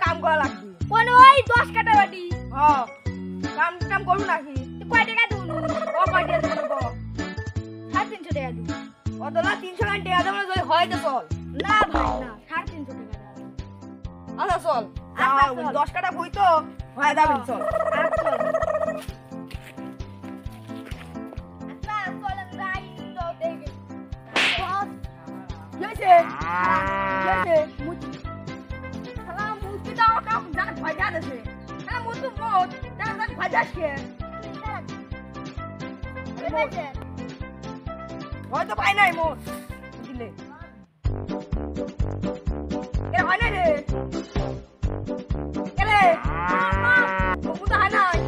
কাম করা লাগবে কোন ওই 10 কাটা বাটি কাম করু নাকি কয় টাকা দিন ও কয় টাকা দেব 350 টাকা দিন ও দলা 300 টাকা দেব না যদি হয় তো চল না ভাই না 350 টাকা আচ্ছা চল 10 কাটা বই তো হয় যাবে চল আচ্ছা চলেন যাই তো দেখি কেছে মুতি সালা মুতি দাও কাম জান ভাজা দেছে না মুতু মোট জান ভাজাছে হয়তো পাই নাই মোট দিলে এ হয় না রে কেলে মুতা হয় নাই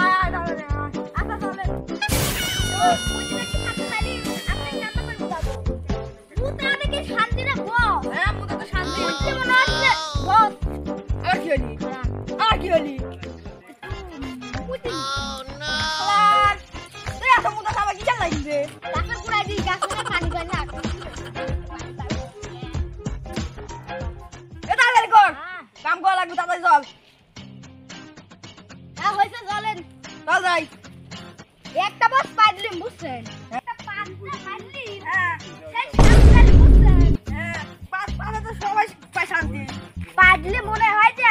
আয় দাঁড়া আচ্ছা চলে কাম করা লাগবে তাড়াতাড়ি চল হয়েছে চলেন চল যাই একটা বাস পাইলিম বুঝছেন একটা পাঁচটা পাইলিম হ্যাঁ সেই শান্তি বুঝছেন হ্যাঁ পাঁচ পাঁচে তো সবাই পায় শান্তি পাইলে মনে হয় যে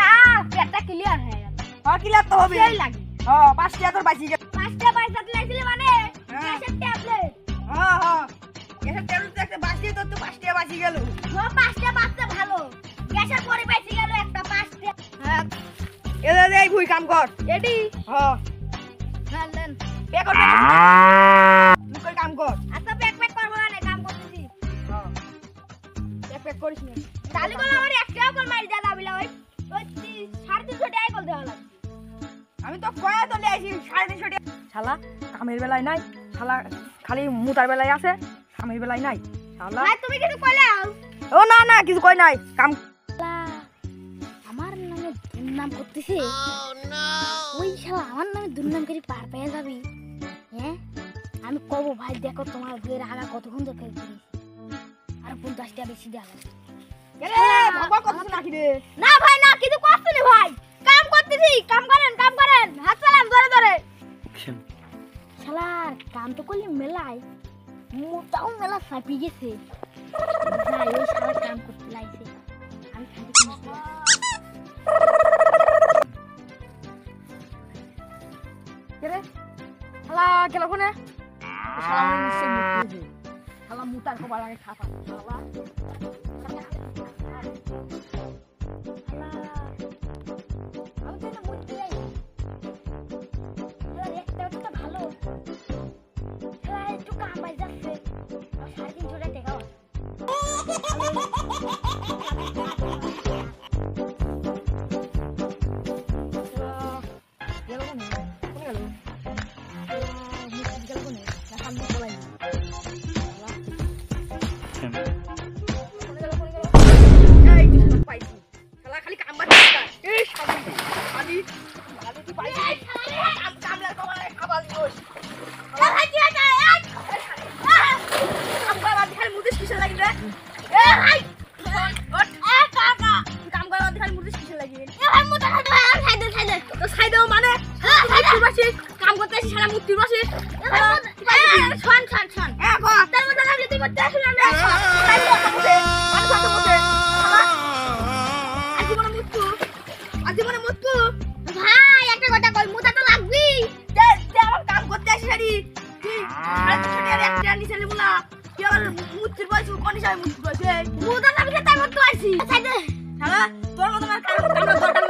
পেটটা ক্লিয়ার হয়ে গেল হ্যাঁ ক্লিয়ার তো হবে সেই লাগে হ্যাঁ 5 টাকা তোর বাঁচি গেল 5 টা পয়সা দিয়েছিল মানে গ্যাসের ট্যাবলেট হ্যাঁ হ্যাঁ এসব ট্যাবলেট একটা বাঁচি তোর তো 5 টাকা বাঁচি গেল ও 5 টা বাঁচতে ভালো গ্যাসের পরে বেঁচে গেল একটা 5 টা হ্যাঁ এলে এই ভুই কাম কর এডি হ্যাঁ চলেন পে কর তুই কই কাম কর আচ্ছা প্যাক করব না কাম করতেছি হ্যাঁ প্যাক করিস না তাহলে কোন আমার একটাও কল মারি দাদা বিলা ওই 350 টাকা কল দেওয়া লাগবে আমি তো কয়া তো লাইছি 350 টাকা শালা কামের বেলায় নাই শালা খালি মুতার বেলায় আছে কামের বেলায় নাই শালা ভাই তুমি কিছু কইলাও ও না না কিছু কই নাই কাম আমার নামে দুর্নাম করতেছে ওই শালা আমার নামে দুর্নাম করে পার পেয়ে যাবি হ্যাঁ আমি কব ভাই দেখো তোমার বইয়ের আগা কতক্ষণ ধরে করি আর 50 টাকা বেশি দেওয়া লাগবে কেরে ভগবান কত নাকি রে না ভাই না কিছু করছ না ভাই কাম করতেছি কাম করেন হাত চালান ধরে ধরে শালা কাম তো করলি মেলায় মোটাও মেলা সাপি গেছে ভাই ওই শালা কাম করতে লাইছে আমি খালি কেরে শালা গেল কোনে শালা আমি নিশ্চয় মুতে শালা মুতার কবার আগে খাপা শালা আমি তো না মুতে যাই শালা একটা ভালো শালা একটু কাম বাজ যাচ্ছে 350 টাকা কাম করতে আসি সারা মুক্তির বসে ছন ছন ছন তার মধ্যে লাগলে তুই করতে আসি না আজীবনে মুতু ভাই একটা কথা কই মুতা তো লাগবি আমার কাম করতে আসি সারি তুই 350 টাকা একটা নিছেলি বলা কি আর মুক্তির বয়স কোন হিসাবে মুতি বসে মুতা না বিকে তাই করতে আসি শালা তোর মত আমার কাম দরকার